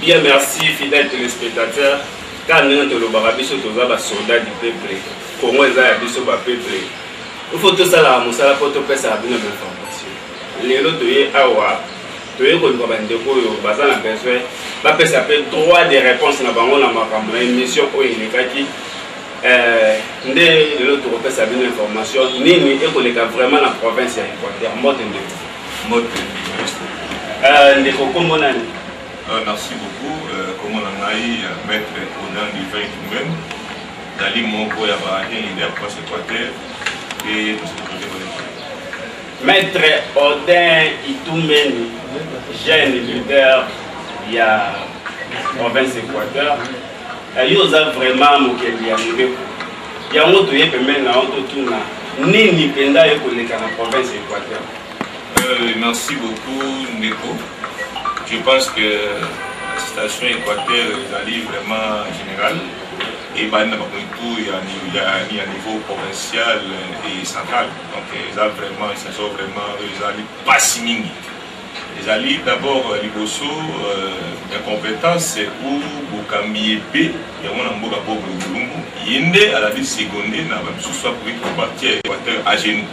Bien, merci, fidèles téléspectateurs. Quand nous avons le soldat du peuple, Congo est un peuple. Il faut tout ça là, pour faire ça une information. Les autres, tu es comme un besoin, ça s'appelle droit de réponse dans l'émission où il est l'autre fait ça une information. Ni vraiment la province Équateur. Merci beaucoup. Comme on a eu maître Odin du 20 même, Dali Monko Yaba, leader pour Équateur et tout ce que maître Odin Itoumeni, jeune leader, il y a province Équateur. Il y a vraiment mon arrivé. Il y a un autre qui est ni penda et collègue à la province Équateur. Merci beaucoup, Neko. Je pense que la situation Équateur est vraiment générale et il y a un niveau provincial et central. Donc, ils sont vraiment pas si mini. Les alliés d'abord à l'Ibosso, l'incompétence c'est où Bokambi épée, il y a un mot d'abord Yende à la ville secondaire, n'a pas soit pour partir Équateur à genoux.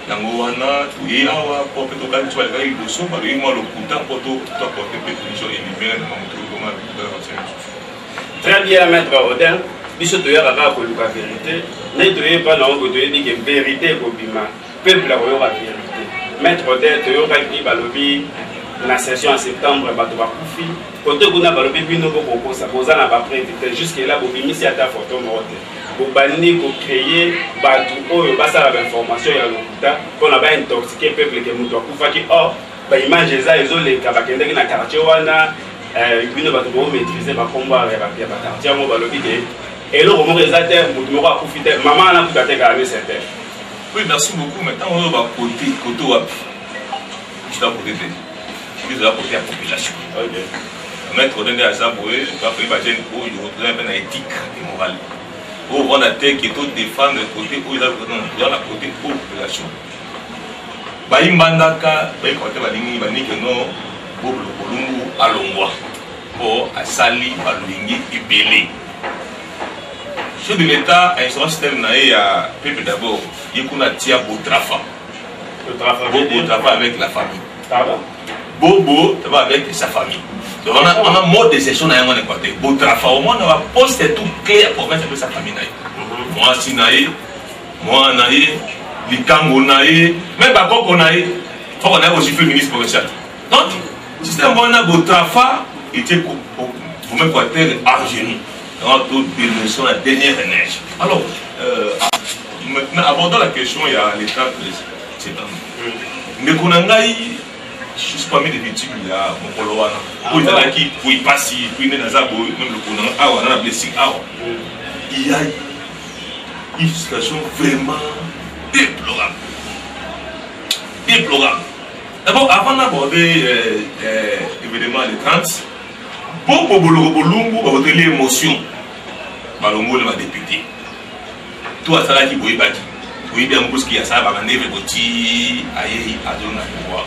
Dans Gowana, tout est à pour que tu aies le cas d'Ibosso, par exemple, le couteau pour porter pétrition et libérer le moment de très bien, maître Odin. Biso to yaka ka koluka vérité. Ne to pas na ngo to yedi que vérité ko bima. Peuple la ko vérité. Maître Odin to yoka ki balobi la session en septembre bato ba kufi. Côté kuna balobi bino ko kosa koza na ba prévité jusque là bo bimisi ata photo mote. Bo bandi ko créer bato oyo basa la information ya lokuta pour na ba intoxiquer peuple que muto kufa ki oh ba image eza ezole ka bakende na quartier wana bino bato bo maîtriser ba combat ya ba quartier mo balobi ke et le moment exact, vous m'aurez profité. Maman a tout à fait gagné cette terre. Oui, merci beaucoup. Maintenant, on va côté WAP. Je dois côté de la côté de la population. Maître Odin de Azaboué, je dois faire une éthique et morale. Pour voir la terre qui est tout défendre le côté où il a dans la côté de la population. Baïmbandaka, Baïkote Balingi, Banikeno, Bob le Columbu, Alongwa, pour Asali, Balingi et Belé. Chef de l'État, un système à peuple d'abord, il y a tia Botrafa. Botrafa avec la famille. Bobo, avec sa famille. Donc on a un mode de gestion dans le côté. Botrafa, au moins on va poster tout clair pour mettre sa famille. Moi, Sinaï, moi, Naï, Likango Naï, même Bakoko Naï, il faut qu'on ait aussi féministe provincial. Donc, le système Botrafa était pour même côté argent. Toute dénonciation la dernière énergie. Alors, maintenant, abordons la question, il y a l'état de septembre. Mais qu'on a eu, je suis parmi les victimes, il y a mon Poloana. Pour y passer, pour y aller dans même le Konan, on a blessé. Il y a une situation vraiment déplorable. Déplorable. D'abord, avant d'aborder évidemment les 30, beaucoup de voter l'émotion. Balongo le député. Tout à ça qui boit baki. Oui bien parce qu'il y a ça va neve boti aye azona pouvoir.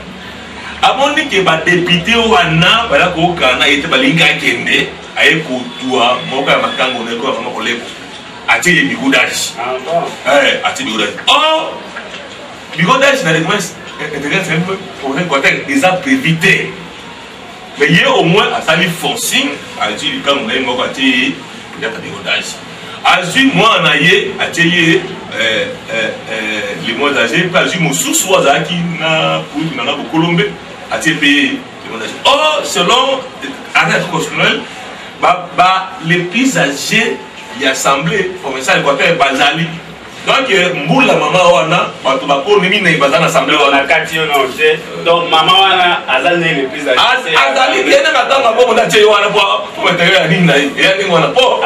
Avant que les députés wana bala ko kana était balinga kende aye ko tua moka makango ne ko mama kolebo. Ati ye bigodaji. Ah bon. Ati bigodaji. Oh bigodaji na request intéressant pour un côté des prévité. Mais il y a au moins à salir forcing à dire quand on a une mauvaise il y a des rodages. Azui moi en aïe à tirer les mois âgés pas azui mon sous qui n'a pour n'a pas colombé à tirer les rodages. Oh selon arrêt constitutionnel les plus âgés y assemblée provinciale Équateur Bazali. Donc mboula maman wana bato bako nimi na ibazana assemblée wana kati on donc maman wana azali le plus âgé azali bien na matanga bo na tshé wana pour intérêt à nina ya ningo wana po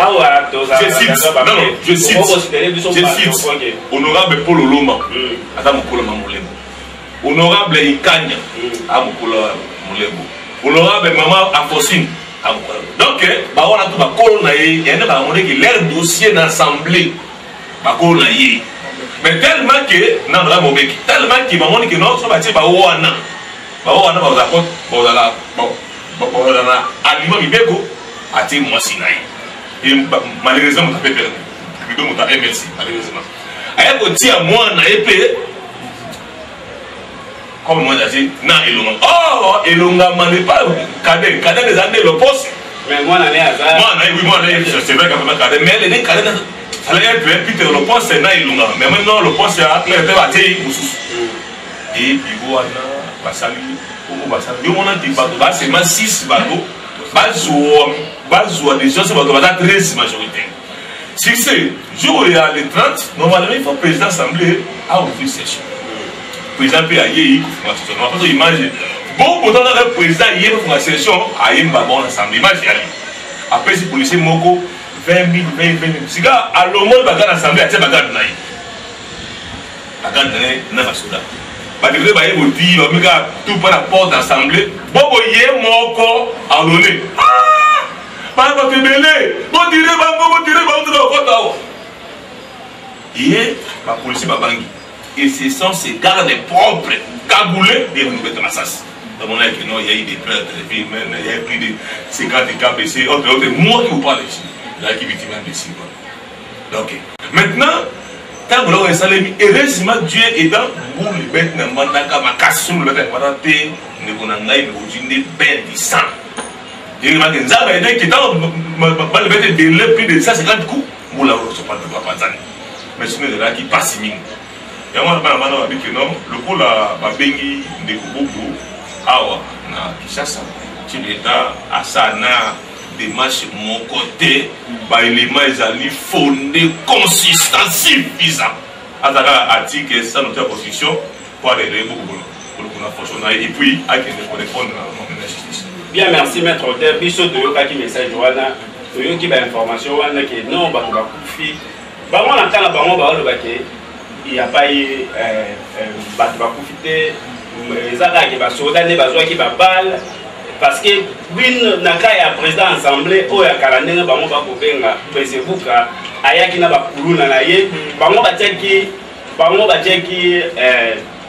je cite honorable Paul Oloma ata mokolo mamulembo honorable Ikanya a mokolo mulembo honorable maman Afosine a mokolo donc ba wana to bakolo na ye ya na ba monaki leur dossier dans assemblée. Mais tellement que non la tellement que maman que non soit bâti ba wana ba wana ba d'accord bon là bon aliment mibeko ati mwasi na ye. Et malheureusement mon appel plutôt mon appel merci malheureusement. Aya ko tia moi na épée comme moi j'ai na elonga. Oh elonga mane pas cadet des années le poste. Mais moi na azar. Moi c'est vrai quand même cadet mais les cadets fallait être Peter le poste na elonga. Mais maintenant le poste a clair te batté mususu. Et puis voilà basali au basali yo mona di bato ba c'est ma 6 bato bazo des gens c'est bato ba 13 majorité. Si c'est jour il y a les 30 normalement il faut président assemblée à ouvrir session. Président peut aller il faut session. On va imaginer bon pourtant le président hier pour la session a une babon assemblée imagine après si policier moko 20 000 si gars à l'homme bagarre assemblée à tia bagarre na yi bagarre na basoda ba devrait ba yebo di ba mika tout par la porte d'assemblée bobo ye moko a donné ah ba ba tebele bo dire ba ndro ko tawo et la police ba bangi et ce sont ces gardes propres cagoulés de nous mettre massas dans mon avis non il y a eu des plaintes de filles mais il y a plus de 50 cas blessés autre moi qui vous parle ici là qui victime blessé donc maintenant quand vous avez salé, heureusement Dieu est dans vous les bêtes ne mandaka makasu le bête parate ne konangai ne ojinde ben du sang. Et ma genza ba qui dans le bête de le plus de 150 coups vous la reçoit pas de Tanzanie. Mais ce n'est là qui passe mine. Et moi ba mano avec non le coup la ba bengi de kububu awa na Kinshasa. Tu l'état asana démarche mon côté par élément ils fondé consistant suffisant à travers l'article sans notre position pour aller beaucoup pour fonctionner et puis à qui ne répondre à la justice. Bien merci maître Odeur biso de yoka qui message wana to yoki ba information wana que non ba ko ba kufi ba mona kala ba mo ba lo ba ke il y a pas eu ba ba kufite ezaka ke ba soda ne ba zwa ki ba balle parce que bin naka ya président assemblée o ya kalandenge bango ba ko benga besebuka ayaki na ba kuluna na ye bango ba teki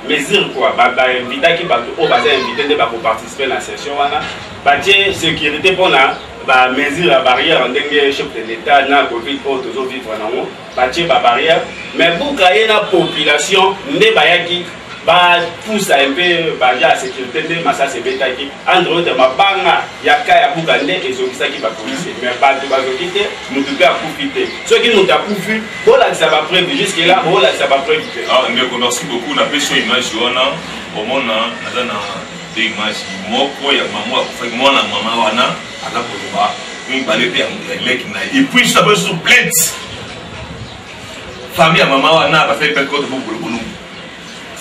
mesure quoi ba inviter ki ba o ba inviter de ba ko participer na session wana ba tie sécurité pona ba mesure barrière ndenge chef de l'état na covid o tozo vivre na mo ba tie ba barrière mais buka ye na population nde ba yaki ba pousse un peu ba ja sécurité de massa se betaki entre autres mabanga ya kaya buka nde ezokisa ki ba police mais ba to ba zokite mutu ka kufite ce qui nous a kufi bola ça va preuve jusque là bola ça va preuve ah mais merci beaucoup na peso image wana omona nazana des images moko ya maman ko fa mona mama wana ala ko ba ni balete ya leki na et puis ça veut se plainte famille ya mama wana ba fait peut-être ko de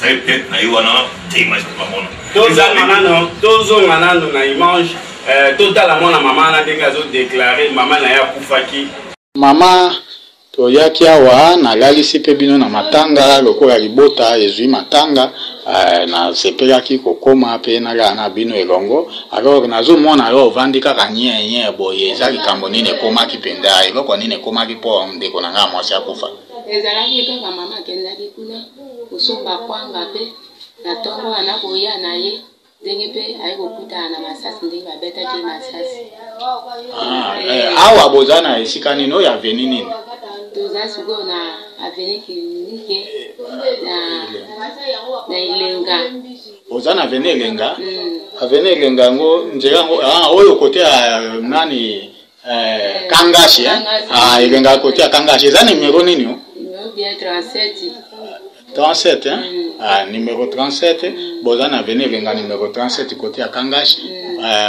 peut-être na iwana des images pas mona tozo manano na image total mona mama na ndenge azo déclarer mama na ya kufaki mama toyaki awa nalalisi pe bino na matanga lokola libota ezwi matanga na sepelaki kokoma pe na bino elongo alors nazomona yo ovandi kaka nye boye eza likambo nini ekomaki penda eloko nini ekomaki mpo ndeko na nga mwasi akufa ezalaki kaka mama akendaki kuna kosomba kwanga pe na ntongo wana koya na ye ndenge mpe aye kokutana na masasi ndenge babetaki masasi awa boza na esika nini oyo aveni nini toza sikoyo na aveni kilinike na Ilenga oza na aveni Elenga aveni Elenga yango nzela yango oyo kote ya nani Kangashi Elenga kote ya Kangashi eza numero nini o? Bien 37 numéro 37 boza na aveni Elenga numéro 37 kote ya Kangashi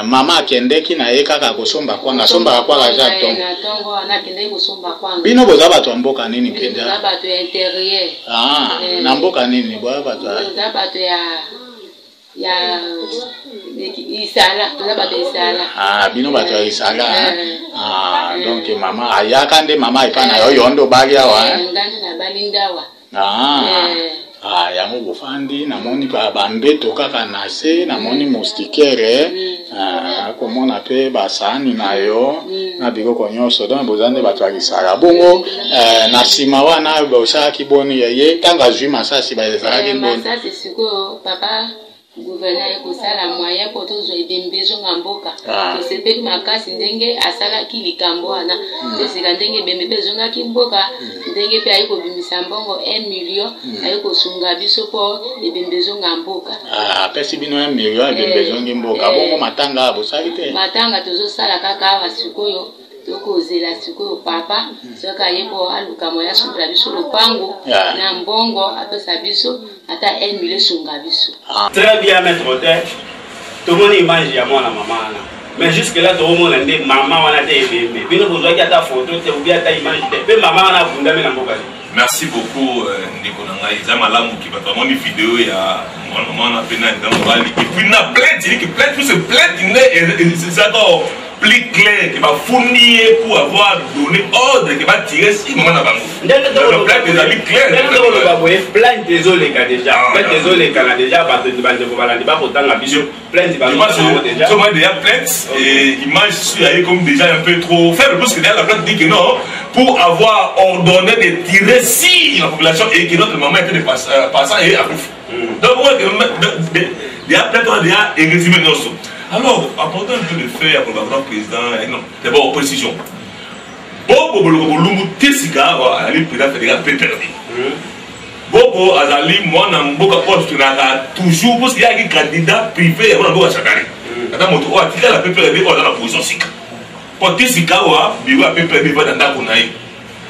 mama akendeki na ye kaka kosomba kwanga somba kwanga za tongo na kendeki kosomba kwanga bino boza bato ya mboka nini penda boza bato ya intérieur na mboka nini boza bato ya Isala toza bato ya Isala bino bato ya Isala donc mama ayaka nde mama ipa na yo yondo bali awa ngani na balindawa yango bofandi namoni bambeto kaka na se namoni moustiquaire komona pe basani na yo na biloko nyonso donc bozande bato alisala bongo na nsima wana bosalaki boni ye ntango azwi masasi bazalaki boni masasi sikoyo papa gouverneur ekosala moyen po tozwa ebembezo nga mboka tosepeli makasi ndenge asalaki likambo wana toseka ndenge ebembe mpe ezongaki mboka ndenge mpe ayi kobimisa mbongo 1 million ayi kosunga biso po ebembezo nga mboka apesi bino 1 million ebembezo nga mboka bongo matanga bosali te matanga tozosala kaka awa sikoyo tokozela sikoyo papa soki aye po aluka moya asungula biso lopango na mbongo apesa biso ata 1 million esunga biso. Très bien, maître Odette. Tout le monde image à moi la maman. Mais jusque là, tout le monde a dit maman, on a été aimé. Puis nous vous avez ta photo, tu oublié ta image. Puis maman, on a fondé dans mon cas. Merci beaucoup, Nicolas. Ils ont mal à qui va vraiment une vidéo. Il y a mon appel dans le rallye. Et puis, il y a plein de tout ce plein de c'est ça plus clair qui va fournir pour avoir donné ordre qui va tirer si maman n'a pas mou. Plein désolé déjà. Plein désolé quand déjà parce que tu vas pas autant la vision. Plein de déjà. Comment déjà plainte et image sur comme déjà un peu trop faible parce que déjà la plainte dit que non pour avoir ordonné de tirer si la population et que notre maman était de passant et à donc il y a peut-être déjà un résumé de nos. Alors, apportons un peu de fait pour le président. Non, d'abord, précision. Bobo Bolumbu Tessiga, le président fédéral peut perdre. Bobo Azali, moi, je suis toujours parce qu'il y a des candidats privés, on a beaucoup à chaque année. Attends, on a tiré la PPRD dans la position SICA. Pour Tessiga, il y a PPRD dans la Konaï.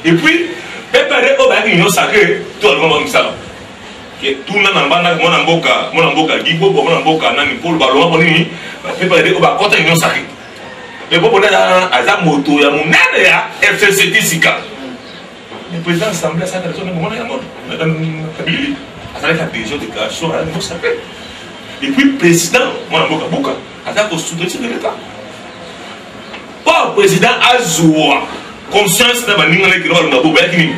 Et puis, PPRD, on a une union sacrée, tout le monde ça. Tout le monde a mboka gibo bon mboka nani pour ballon bonini préparer au bas contre union sacrée mais bon na aza moto ya munene ya FCC Sika le président assemblée ça raison de moment ya mort madame Kabili azalaki a déjà déclaration à niveau sacré et puis président mwana mboka buka aza ko soutenir l'état pas président azwa conscience na baninga le kino na boba kini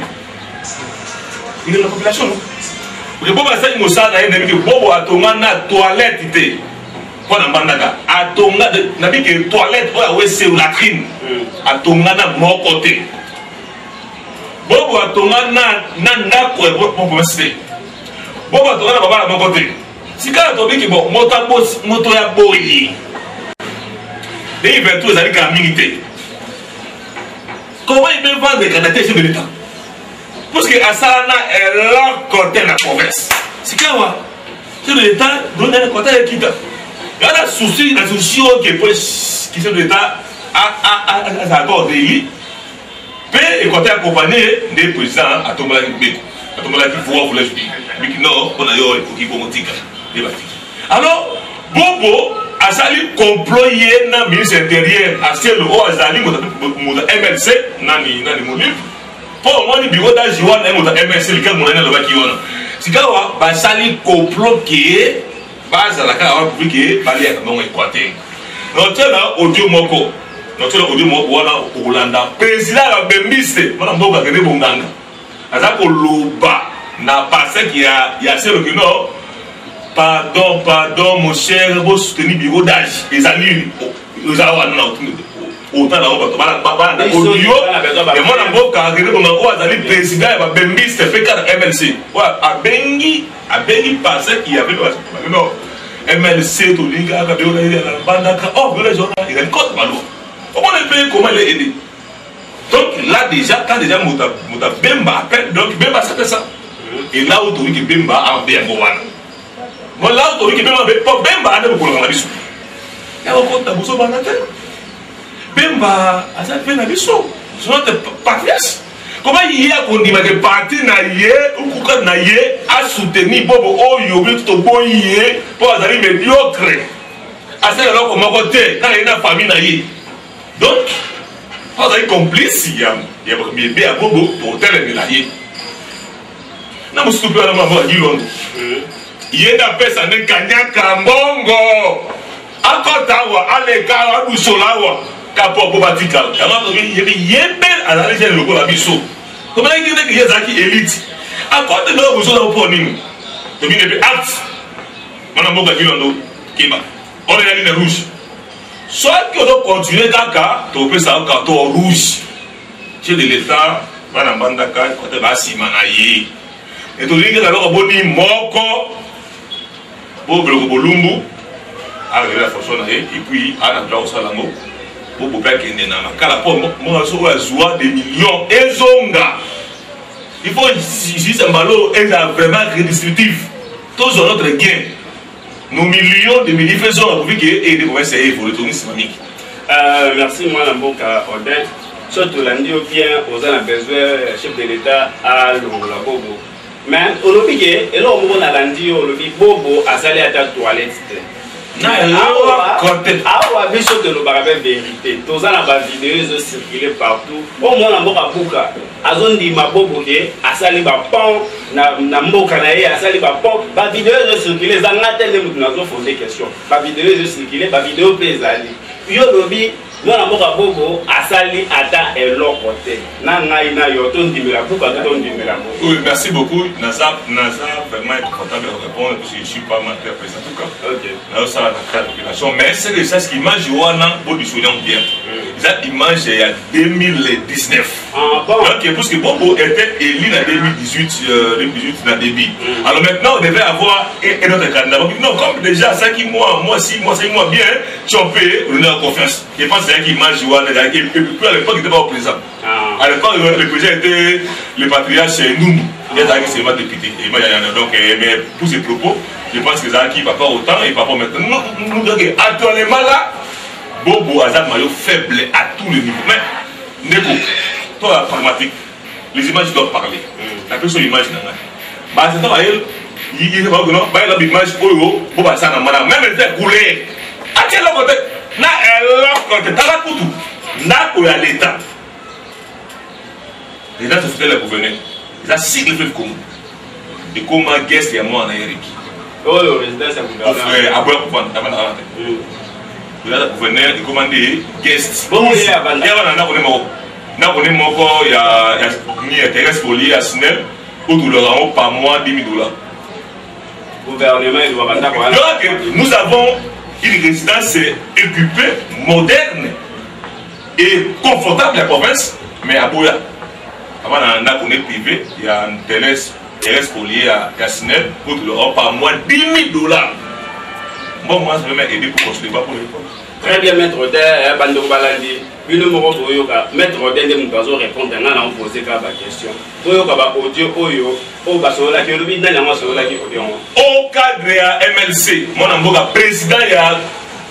il est la population parce que Bobo Asani Moussana est que Bobo a tombé dans la toilette. Pour la bandaka, a tombé dans la toilette où est la latrine. A tombé dans mon côté. Bobo a tombé dans la côté. Bobo a tombé dans mon côté. Si quand on dit que bon, moto ya boyi. Et il va tous aller à la milité. Comment il peut vendre des candidatures de l'État? Parce que Asana est là côté de la province. C'est quoi? C'est l'État donne un côté de l'État. Il y a un souci qui sont l'État à accorder. Puis, il côté accompagné des présidents à Tombala qui voit vous le dire. Mais qui non, on a eu qui vont monter. Alors, Bobo a sali comployé dans le ministre intérieur à ciel haut à Zali, MLC, Nani Moulip. Pour moi, le bureau d'Ajiwan est MSC, le cas de mon année, le Bakiwana. Si quand on va salir complot qui est base à la carte publique qui est balé à mon équateur. Notre là, audio moko. Notre là, audio moko, voilà, au Hollanda. Président la Bembiste, madame Boga, Gene Bonganga. Azako Loba, n'a pas ça qui a celle que non. Pardon, mon cher, vous soutenez le bureau d'âge. Les amis, nous avons autant là on va pas audio et moi na mboka ngene bonga ko azali président ya Bembiste FK MLC wa abengi passé qui avait non MLC to linga ka beona ile la bandaka oh le journal il a une code malo comment le pays comment les aider donc là déjà quand déjà muta Bemba appelle donc Bemba ça fait ça et là où tu dis que Bemba a bien ngowana moi là où tu dis que Bemba a ne ko la biso ya ko ta buso banata Bemba a fait la biso. C'est notre parfaite. Comment il y a qu'on dit que parti naïe ou qu'on naïe a soutenu Bobo Oyo tout bon yé pour aller médiocre. À ce là comme côté quand il y a une famille naïe. Donc, on a complice il y a bien à Bobo pour tel naïe. Na musu pe na mama Gilondo. Il a fait ça ne kanya kambongo. Akotawa aleka abusolawa. Kapo Bobatika, il y a à la région de la Bisso. Comment il dit qu'il y a Zaki élite? À côté de nous, vous avez un pôning. De bien de acte. Madame Boga Gilondo, Kima. On est la ligne rouge. Soit que nous continuons Kaka, tu peux savoir carton rouge. Chez l'État, Madame Bandaka, côté Bassi Manaye. Et tu dis que nous avons un Moko. Bobo Bolumbu, avec la fonction et puis à la place au Salango, Bobo Pekende na makala po moi so wa joie des millions et zonga. Il faut juste un ballon est vraiment redistributif. Tous notre gain. Nos millions de milliers faisons pour que et de commencer à évoluer tout islamique. Merci moi Namboka Odin. Surtout lundi au bien aux a besoin chef de l'État à l'Ongola Bobo. Mais on a dit que là on a lundi on a dit Bobo a salé à ta toilette. Ah ouais, biso de nos barabes vérité. Tous en a vidéo circulé partout. Au moins Namboka Buka. Azon di Mabobo ke a sali ba pont na mboka na ye a sali ba pont ba vidéo circulé zanga tele mutu nazo poser question. Ba vidéo circulé ba vidéo pezali. Yo lobi mwana mboka Bobo asali ata eloko te na ngai na yo to ndimela buka to ndimela. Oui, merci beaucoup. Naza vraiment être confortable de répondre parce que je suis pas menteur président en tout cas. OK. Là ça la calculation mais c'est que ça ce qui mange wana bo du soignon bien. Ça image il y a 2019. Ah bon. Donc parce que Bobo était élu en 2018 dans débit. Alors maintenant on devait avoir un autre candidat. Non comme déjà ça qui moi 6 mois bien tu en peux donner la confiance. Je pense que qui mange wana et puis à l'époque il n'était pas au président. À l'époque le président était le patriarche Noumou. Il était seulement député. Donc mais pour ces propos je pense que ça qui va pas autant et pas maintenant. Nous actuellement là Bobo Azad Mayo faible à tous les niveaux. Mais, Neko, toi, la pragmatique, les images doivent parler. La personne image n'a pas. C'est ça, il y a une image où Bobo Azad n'a même été coulé. À quel côté n'a elle n'a pas tout. N'a pas l'État. L'État se fait le gouvernement. Il a six le fait comme. Et comment guest et moi en Amérique. Oh, le résident, c'est un gouvernement. Après, on va le gouverneur il commandé guest. Bon, il y a Thérèse Poli à Snell pour tout le rang par mois $10,000. Gouvernement, il doit donc nous avons une résidence occupée, moderne et confortable la province, mais à Boya. Avant on a connu privé, il y a une Thérèse Poli à Snell pour tout le rang par mois $10,000. Bon, moi, je vais m'aider pour construire, pas pour l'école. Très bien, maître Odin, Bando Balandi. Puis nous m'avons dit, maître Odin, nous allons répondre à poser la question. Au cadre de MLC, mon président,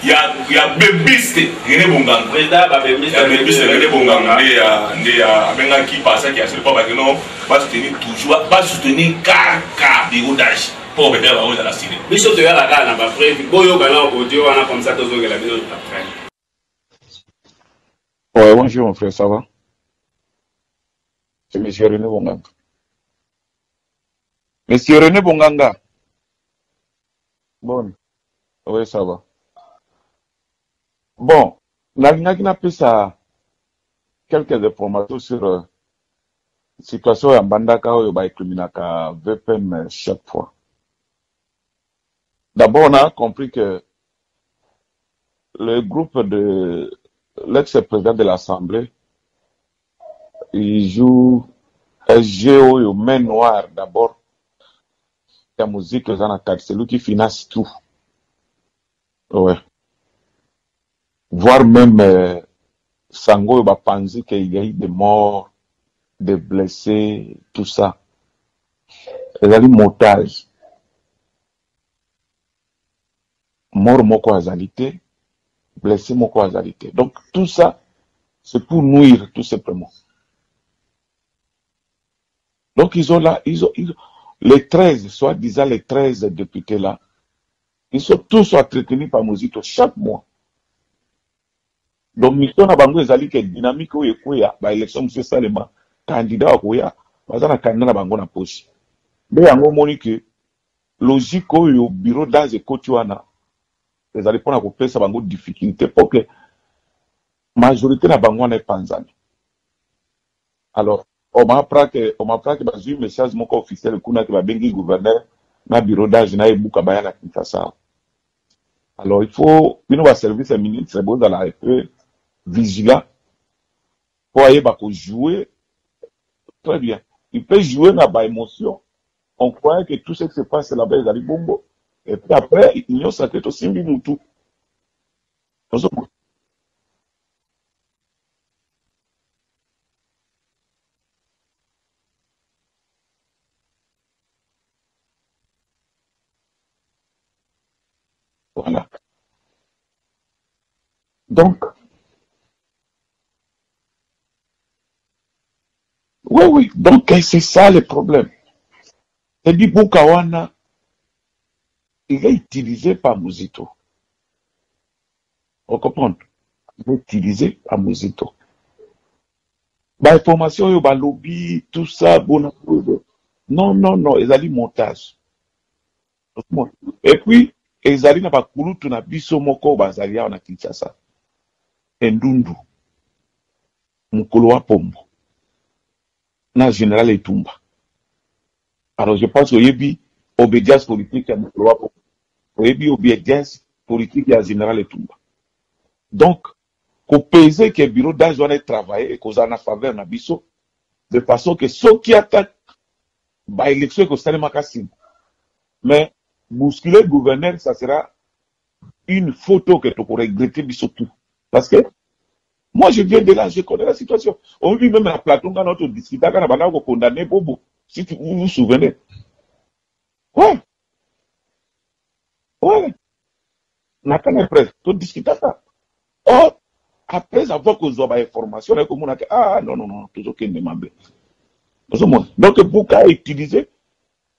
il y a Bébiste, René Bongang. Président, Bébiste, René Bongang, il y a qui passe, qui a ce pas va soutenir toujours, va soutenir car des rodages. Pour mettre la rose à la Syrie. Bishop de la Ghana, après, Boyo Gana, audio, on a comme ça, tous les gars, après. Ouais, bonjour mon frère, ça va? C'est M. René Bonganga. Monsieur René Bonganga. Bon, oui, ça va. Bon, n'a pas ça quelques informations sur la situation en Bandaka où il y a criminaka VPN chaque fois. D'abord, on a compris que le groupe de l'ex-président de l'Assemblée, il joue SGO et main noire d'abord. La musique, c'est lui qui finance tout. Ouais. Voire même Sango, il va penser qu'il y a eu des morts, des blessés, tout ça. Il y a eu montage. Mort moko azalité, blessé moko azalité. Donc tout ça, c'est pour nuire tout simplement. Donc ils ont les 13, soi-disant les 13 députés là, ils sont tous entretenus par Mozito chaque mois. Donc mission na bango ezali ke dynamique oyo ekoya ba élection monsieur Salema candidat okoya bazana candidat na bango na poche. Mais yango moni que logique oyo bureau dans ekotiwana les allez prendre à couper ça bango difficulté pour que majorité na bango na panzani. Alors on m'apprend que bazui un message moko officiel kuna que ba bengi gouverneur na bureau d'âge na ebuka baya na Kinshasa. Alors il faut bino ba service ministre bon dans la vigilant pour aller jouer très bien. Il peut jouer na ba émotion. On croyait que tout ce qui se passe là-bas, ils allaient bombo. Et puis après, Union Sacrée, to Simbi Moutou. Voilà. Donc, oui. Donc, c'est ça le problème. C'est dit Bukawana, il est utilisé par Mouzito. Vous comprenez? Il est utilisé par Mouzito. Bah, information, yo, bah, lobby, tout ça, bon, non, ils allaient montage. Et puis, ils allaient n'a pas couru tout na biso moko, bazalia, on a Kinshasa. Ndundu. Mukolo wa Pombo. Na général Etumba. Alors, je pense qu'il y a une obédience politique à Mukolo wa Pombo. Il y a une obédience politique à général Etumba. Donc, qu'on pèse que le bureau d'âge doit travailler et qu'on a en faveur na biso, de façon que ceux qui attaquent, bah, élection que ça ne marque. Mais, bousculer le gouverneur, ça sera une photo que tu pourrais regretter biso tout. Parce que, moi, je viens de là, je connais la situation. On vit même à Platon, quand on discute, quand on a condamné Bobo, si vous vous souvenez. Ouais. N'a pas l'impression, tu discutes ça. Or, après avoir que vous avez information, on a dit, ah, non, toujours qu'il ne m'a pas. Donc, Bouka a utilisé,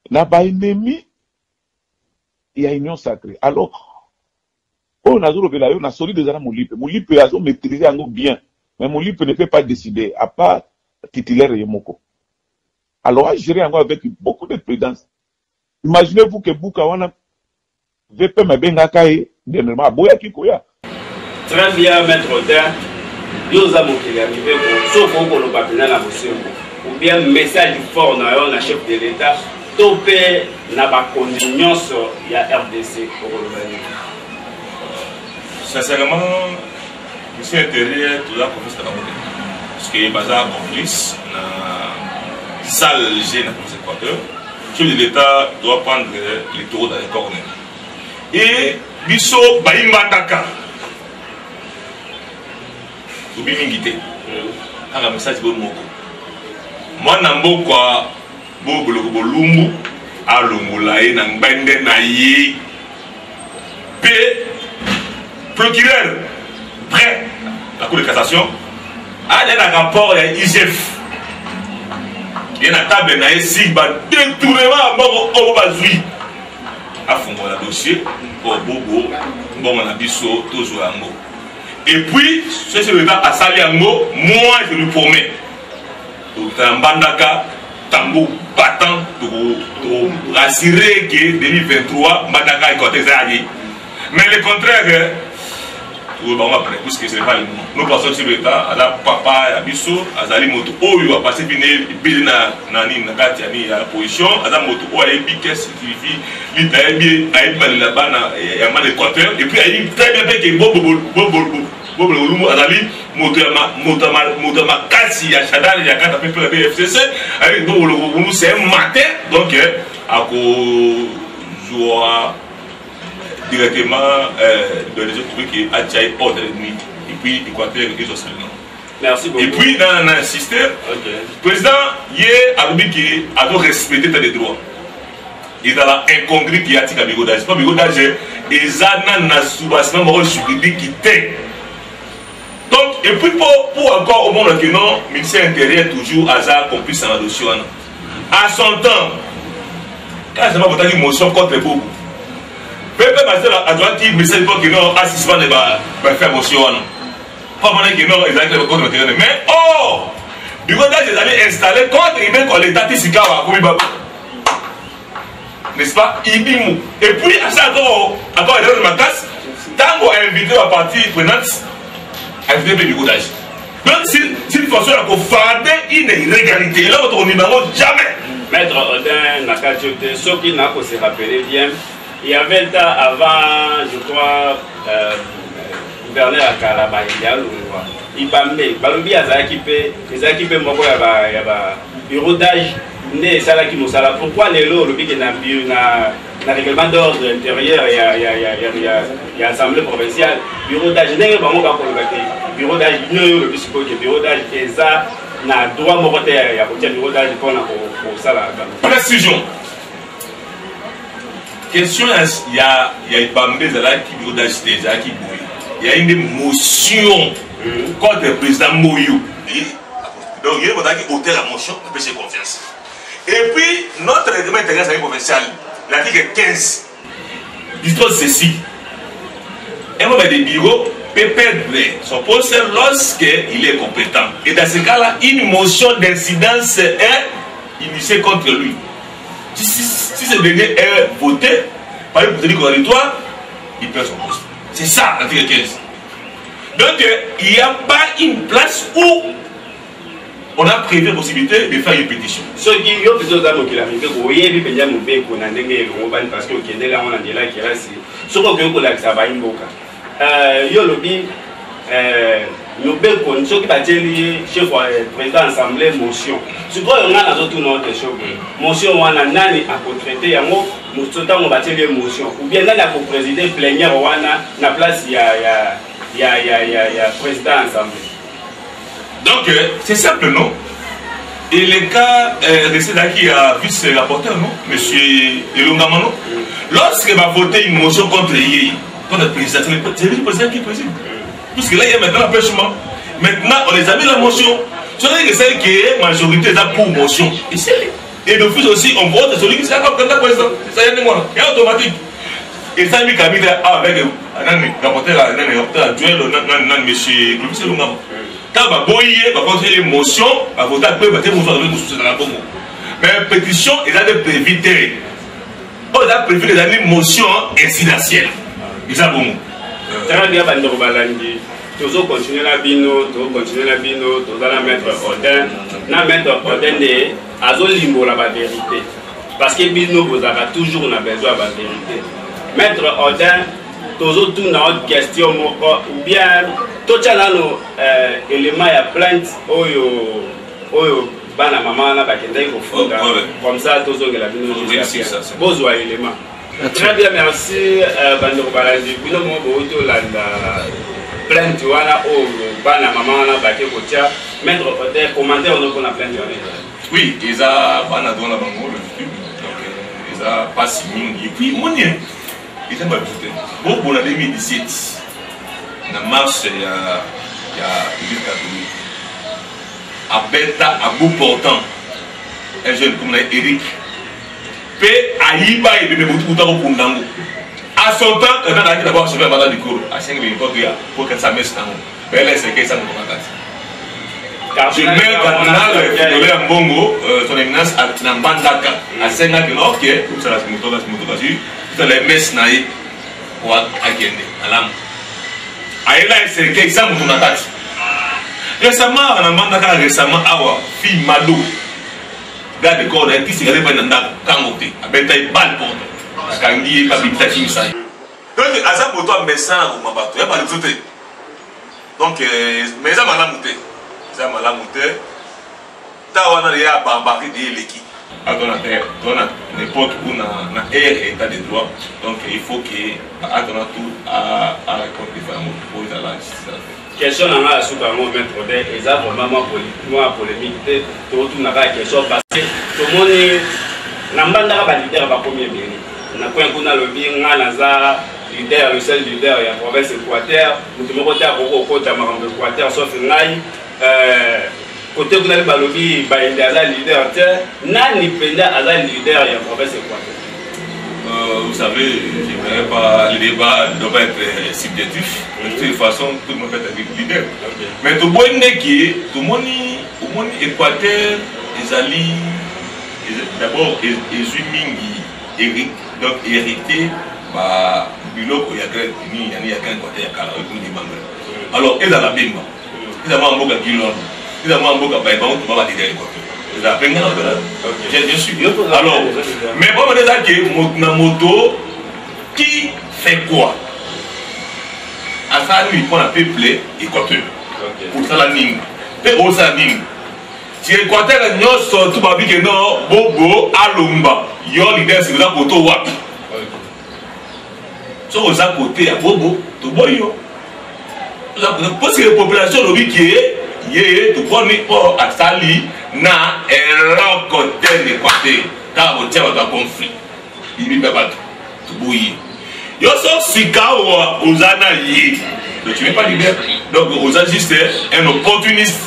n'a pas ennemi, il y a union sacrée. Alors, on a on a solide déjà Moulipe. Moulipe a maîtrisé bien. Mais Moulipe ne peut pas décider, à part titulaire et Moko. Alors, à gérer avec beaucoup de prudence. Imaginez-vous que Boukawana VP Mabengakae, dernièrement, Boya Kikoya. Très bien, maître Oda. Nous avons arrivé sauf qu'on n'a pas la ou bien message fort dans le chef de l'État. Topé n'a pas condignance, il y a RDC pour le gouvernement. Sincèrement, monsieur intérieur, tout ça, confesse à la monnaie. Parce que Bazar complice, la salle G dans le Équateur, le chef de l'État doit prendre les taureaux dans les cornets. Et Bisso Baïmataka, vous bimingité, un message pour Moko. Moi, je quoi. Bolumbu alongolae na mbende na ye p procureur prêt la cour de cassation a un rapport à IGF il y a une table na si ba détournement moko o bazui a fondé le dossier pour bobo bon na biso toujours yango et puis ce c'est le gars à sali yango moi je lui promets donc mbandaka tambo battant pour rassurer que 2023 Madaka est côté Zali. Mais le contraire, on va parler parce que ce n'est pas le moment. Nous passons sur l'État, à la papa, à Bisso, à Zali Moto, où a passé la position, à la moto, où il y a une piquette, il y a un équateur, et puis il y a une très bien fait que Bobo Olumu Azali, moto makasi ya Chadal ya kata pepe la BFCC, avec Bobo Olumu c'est un matin, donc à cause directement dans les autres trucs qui a été ordre de nuit, et puis Équateur et les autres. Merci beaucoup. Et puis, on a insisté, le président, hier, a dit qu'il a respecté les droits. Il a l'incongru qui a dit à Bigodage. C'est pas Bigodage, et il a un soubassement juridique qui était. Donc, et puis pour encore au monde que non, le ministère intérieur toujours hasard complice dans la dossier. À son temps, quand je n'ai pas voté une motion contre Bobo, Pepe Master a droit de dire que non, assistant ne va faire motion. Pas pendant que non, ils arrivent contre le terrain. Mais oh, du coup, ils allaient installer contre l'État de Sikawa, n'est-ce pas? Ibimu. Et puis, à ça, encore, il y a ma casse, tant qu'on a invité la partie prenante, à inviter le bigodage. Donc, s'il faut faire une illégalité, là, on n'y va jamais. Maître Odin Nakadjote, ceux qui n'ont pas se rappeler bien, il y avait là avant, je crois, gouverneur à Kalaba, il va me balobi à équipé, les équipés moko ya ba bureau d'âge né ça là qui nous sala. Pourquoi les lots le bic na le règlement d'ordre intérieur, il y a assemblée provinciale, bureau d'âge, bureau d'âge, bureau d'âge, et ça, na droit monétaire, il y a un bureau d'âge pour ça. Précision. Question, il y a une bambée qui bureau d'âge déjà qui bouille. Il y a une motion contre le président Moyou. Donc, il y a une auteur à motion, on peut se confiance. Et puis, notre règlement intérieur provincial, l'article 15, dispose ceci. Un membre des bureaux peut perdre son poste lorsqu'il est compétent. Et dans ce cas-là, une motion d'incidence est initiée contre lui. Si ce dernier est voté par une procédure contradictoire, il perd son poste. C'est ça l'article 15. Donc, il n'y a pas une place où on a prévu la possibilité de faire une pétition. Ce qui est le plus important, c'est que vous voyez que vous avez fait parce que vous avez là, on a dit là qu'il y a ce que vous avez fait, ce qui va être chef président de l'Assemblée, motion. Ce que vous avez tout notre chose. Motion, on a nani à traiter, nous sommes battu les motions. Ou bien là, pour présider plénière, on a la place, il y a président de l'Assemblée. Donc, c'est simple, non? Et le cas de celui qui a vu ce rapporteur, non? Monsieur Elongamano, lorsqu'il va voter une motion contre le président, c'est le président qui préside. Parce que là, il y a maintenant l'empêchement. Maintenant, on les a mis la motion. C'est celle qui est majorité là pour motion. Et de plus aussi, on vote celui qui sera comme le président. Ça y est, c'est automatique. Et ça, il y a mis avec le rapporteur actuel, monsieur Clovis Elongamano. Quand on va voter les motions, on va voter après, on va voter la bonne. Mais la pétition, il a des prévités. On a prévu des motions incidentielles. C'est ça bon. Très bien, Bandoro Balandi. Toujours continuer la bino, toujours la mettre ordre. La mettre ordre de Azolimbo la vérité. Parce que bino, vous avez toujours besoin de la vérité. Mettre ordre, toujours tout dans une question, ou bien. Tout les éléments à plainte bana maman na comme ça tous les la besoin éléments. Très bien, merci Bandoro Balandi. Bino mo boto la plainte wana o bana maman na baké kotia mettre peut commentaire on a plainte. Oui, ils a bana dans la bango le YouTube. Donc ils a pas signé et puis on y est. Ils ont pas visité. Bon pour la 2017. Na marche il y a Église catholique. À Beta, à bout portant, un jeune comme Eric. Pe Aïba et Bébé Boutouta Kundango. À son temps, on a d'abord sauvé la du cours. À 5 minutes pour que ça mette dans le. Elle est ce ça nous a. Je mets le cardinal Mbongo, son éminence à Nambandaka. À 5 ans, ok, tout ça, c'est moto, tout les messes naïs pour Akende. Aïla c'est que ça mon attaque. Récemment, on a mandaka récemment awa fille Malo. Gars de corps qui s'est réveillé dans la kangote. Avec des balles pour toi. Kangi pas bita qui ça. Donc asa moto messant ou mabato. Ya pas le sauter. Donc mais ça m'a monté. Ça m'a monté. Ta wana ya barbari de l'équipe. À ton époque où on a état de droit, donc il faut que attendre tout à raconter les femmes pour la justice. Question dans la soupe à mon maître Odé, et ça vraiment polémique, tout n'a pas question parce que tout le monde n'a pas leader à premier bien. On a quoi qu'on a le bien, on a leader, le seul leader, il y a province Équateur, nous devons voter à côté de Équateur, sauf Naï. Côté vous avez balobi, il y a un leader, nani penda a un leader, il y a province Équateur. Vous savez, je ne dirais pas, le débat ne doit pas être subjectif. De toute façon, tout le monde peut être leader. Mais tout le monde est qui, tout le monde Équateur, ils allaient d'abord, ils ont Eric, donc hérité, Biloko, il y a qu'un Équateur, alors, ils ont la bimba, ils ont un mot qui il a un mot qui va bien sûr. Alors, mais bon, on est que moto qui fait quoi? À ça, lui, on a peuplé Équateur. Pour ça, la ligne. Et au Sanin. Si Équateur est tout babi que non, Bobo, Alumba, yo leader, c'est là pour tout wap. so aux à côté à Bobo to boyo parce que la population lobby qui est to prendre pour atali na un côté de côté ta on tient dans conflit il va pas to boyi yo so sika aux anayi donc tu n'es pas libéré donc aux a juste un opportuniste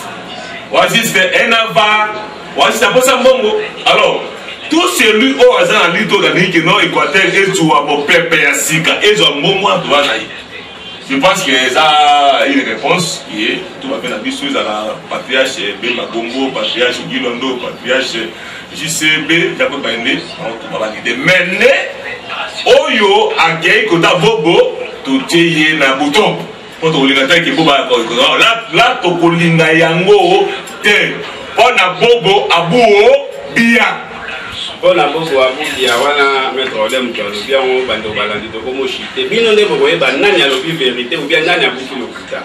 ou juste un avare ou juste un peu ça bongo alors tout celui au hasard en lito d'année qui non équateur et tout à mon père sika et zo moment to anayi. Je pense que ça a une réponse qui est tout à fait la chose à la patriarche Bema Bongo, patriarche Gilondo, patriarche JCB, Jacob Baïné, on va valider. Mais Oyo a gagné Kota Bobo, tout est na bouton. Quand on l'a dit que Bobo là, to kolinga yango, te, on a Bobo, Abouo, Bia. Bon, la bosse ou à vous, il y a un maître Olem qui a le bien au bando balandi de Bomo Chité. Bien, on est pour voir, Nani a le plus vérité ou bien Nani a beaucoup le putain.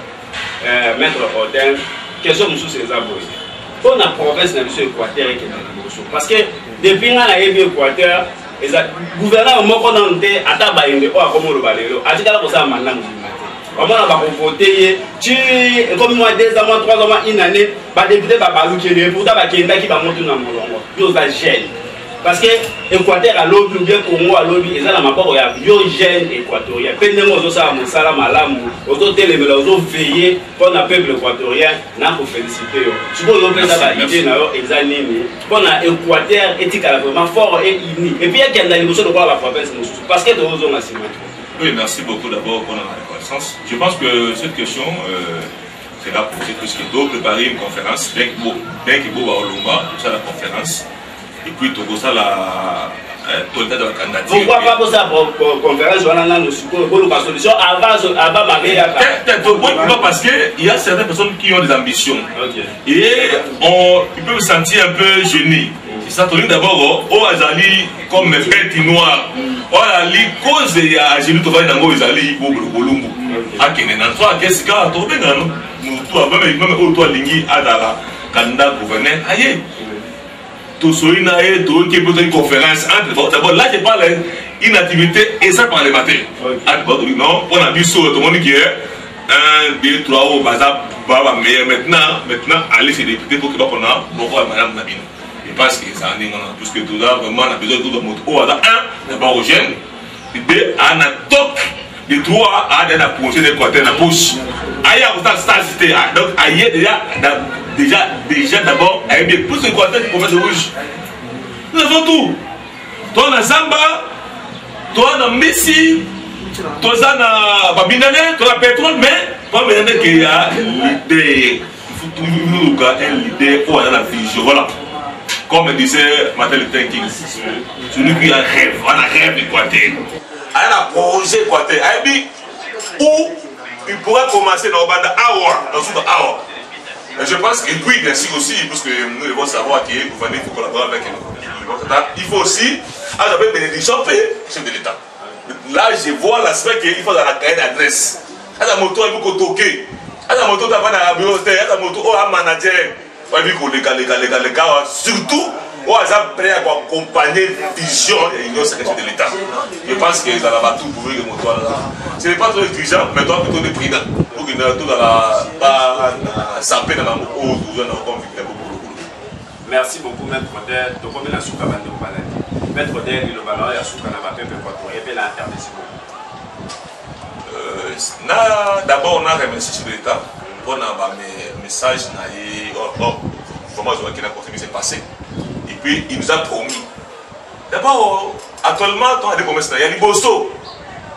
Maître Olem, quels sont ces abonnés? Bon, la province n'a pas Équateur et qui est dans le morceau. Parce que depuis qu'on a eu Équateur, le gouvernement a monté à Tabaïne, ou à Como le Balélo, à Tika pour ça maintenant. On va voter, tu comme moi 2 ans, 3 ans, une année, bah député va pas qui est pour ta qui va monter dans mon long. Yo ça gêne. Parce que l'Équateur a lobby ou bien Congo a lobby, et ça n'a pas de gène équatorien. Pendant que ça a salam malam, auto téléméla, auto veiller pour le peuple équatorien, n'a pas félicité. Si vous avez l'idée, examiner, pour l'Équateur éthique à la vraiment fort et uni. Et puis il y a une évolution de quoi la province, parce que nous avons assez. Oui, merci beaucoup d'abord pour la reconnaissance. Je pense que cette question, c'est là pour plus que d'autres préparer une conférence, bien que vous va au Lumba, tout ça la conférence. Et puis tout ça la totalité de la candidature. Pourquoi pas pour ça conférence voilà nous pour la solution avant ma meilleure. Parce que il y a certaines personnes qui ont des ambitions. Okay. Et ils peuvent se sentir un peu gênés. C'est ça d'abord au Azali comme bête noire. Au Azali cause il y a Génie Tovai Nango Azali pour le Bolumbu. À Kenan toi qu'est-ce qu'il y a toi ben nous toi même au toi lingi adala candidat gouverneur aïe. Tout ça, il y a une conférence entre. D'abord, là, je parle d'une activité et ça parlementaire. Non, on a vu ça, tout le monde qui est 1, 2, 3, au bazar, mais maintenant, allez chez les députés pour que l'on a beaucoup Madame Nabine. Je pense que ça en est plus que tout là, vraiment, on a besoin de tout le monde. Au hasard, 1, d'abord aux jeunes, 2, on a top, de 3, à la projet de côté de la poche. Aïe, on a ça, c'était. Donc, aïe, déjà d'abord, avec bien plus de Équateur qui commence rouge. Nous avons tout. Toi, on a Zamba, toi, on a Messi, toi, on a Babinane, toi, on a pétrole, mais toi, maintenant qu'il y a l'idée, il faut toujours un l'idée où on a la vision. Voilà. Comme disait Martin Luther King, celui qui a un rêve, on a un rêve d'Équateur. On a un projet Équateur. Où il pourrait commencer dans le bande Awa, dans le Awa. Je pense que puis bien sûr aussi, parce que nous devons savoir qu'il faut collaborer avec nous. Il faut aussi avoir une bénédiction chef de l'État. Là, je vois l'aspect qu'il faut dans la cahier d'adresse. À la moto, il faut toquer. À la moto, il faut la bibliothèque. À la moto, il faut un manager. Il faut les gars, surtout, on est prêt à accompagner la vision et l'union secrétaire de l'État. Je pense que ça va tout pour le moto. Ce n'est pas trop exigeant, mais toi plutôt des prudents. Pour que tout dans la sapé dans la haute merci beaucoup, Maître Odel. Donc, on est la souka bande au balade. Maître Odel, il est au balade, il y a souka dans la peuple équatorien, et puis l'interdécision. D'abord, on a remercié sur l'État pour un message. Comment je vois qu'il a confirmé ce qui s'est passé. Et puis, il nous a promis. D'abord, actuellement, on a des promesses. Il y a l'Ibosto.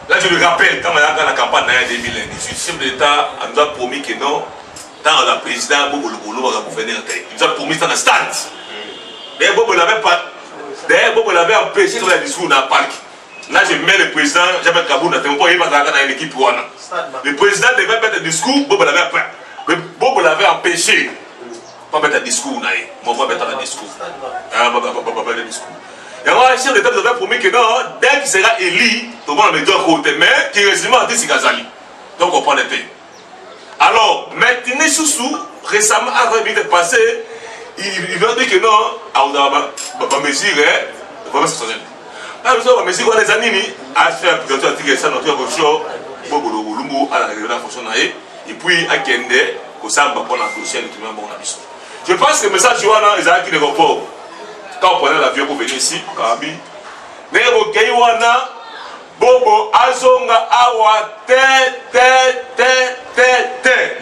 Là, je le rappelle, quand on a dans la campagne 2018, le chef de l'État nous a promis que non, dans le président Bobo Lobolo va gouverner en terre. Il nous a promis dans le stade. D'ailleurs, Bobo l'avait empêché de faire un discours dans le parc. Là, je mets le président, j'appelle Kabou, il va dans une équipe. Le président devait mettre un discours, Bobo l'avait empêché. Pas mettre un discours, on va mettre un discours. Et moi, le chef d'État nous avait promis que non, dès qu'il sera élu, tout le monde va me dire côté, mais qui récemment a dit c'est Gazali. Donc on prend les pays. Alors, maintenant, Soussou, récemment, avant de passer, il va dire que non, on va mesurer, Ah, nous mais si on les années, à faire plutôt à ça notre fonction, beaucoup de boulot à la fonction et puis à Kende, au Samba pour la dossier de tout le monde. Je pense que le message Joana est à qui les reports. Quand on prenait l'avion pour venir ici, Kabi, mais au Kaywana, Bobo, Azonga, Awa,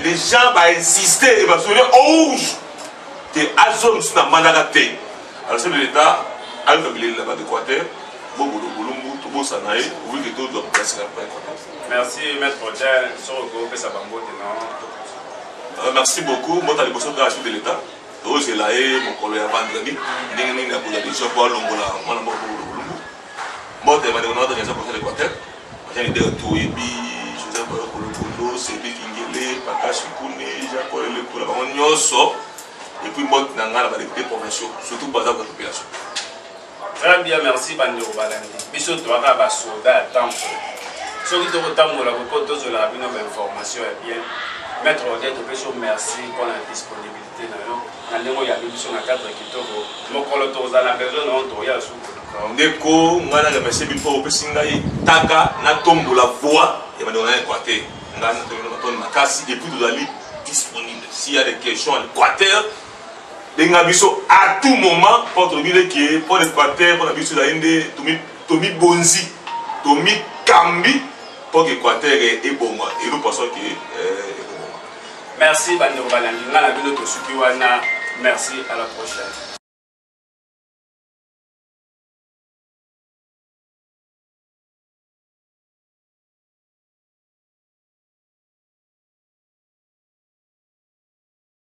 les gens vont insister et vont se dire, oh, t'es Azong, c'est un managaté. Alors, c'est l'État, à l'État là-bas d'Équateur, Bobo, Boulumbu, Tobo, Sanaï, oui, que d'autres doivent passer là-bas. Merci, Maître Roger, sur le groupe Sabambo. Merci beaucoup. Moi, j'ai besoin de la de l'État. J'ai là, mon collègue vendredi, il a posé des choses pour l'Ongola. Moi, j'ai demandé de l'État pour l'Équateur. J'ai dit tout, et puis, je sais pas, pour le Kondo, c'est des Kingele, Pakashi Kune, j'ai collé le Koula, on y sort. Et puis, moi, je suis des provinciaux, surtout pour la population. Très bien, merci, Bandiro Balandi. Bisous, tu vas avoir soldat à temps. Ce qui te retend, la recote de la information est bien. Maître Odette, merci pour la disponibilité. Il y a une 4 qui Ndeko, ngana ga mese bi po pesingai taka na tombo la voix et madonna Équateur. Ngana to na makasi et puis vous allez disponible. S'il y a des questions à l'Équateur, les ngabiso à tout moment pour dire que pour l'Équateur, pour la biso da inde tomi bonzi, tomi kambi pour que l'Équateur est bon et nous pensons que merci Bandiro Balandi. Ngana bino to suki wana. Merci, à la prochaine.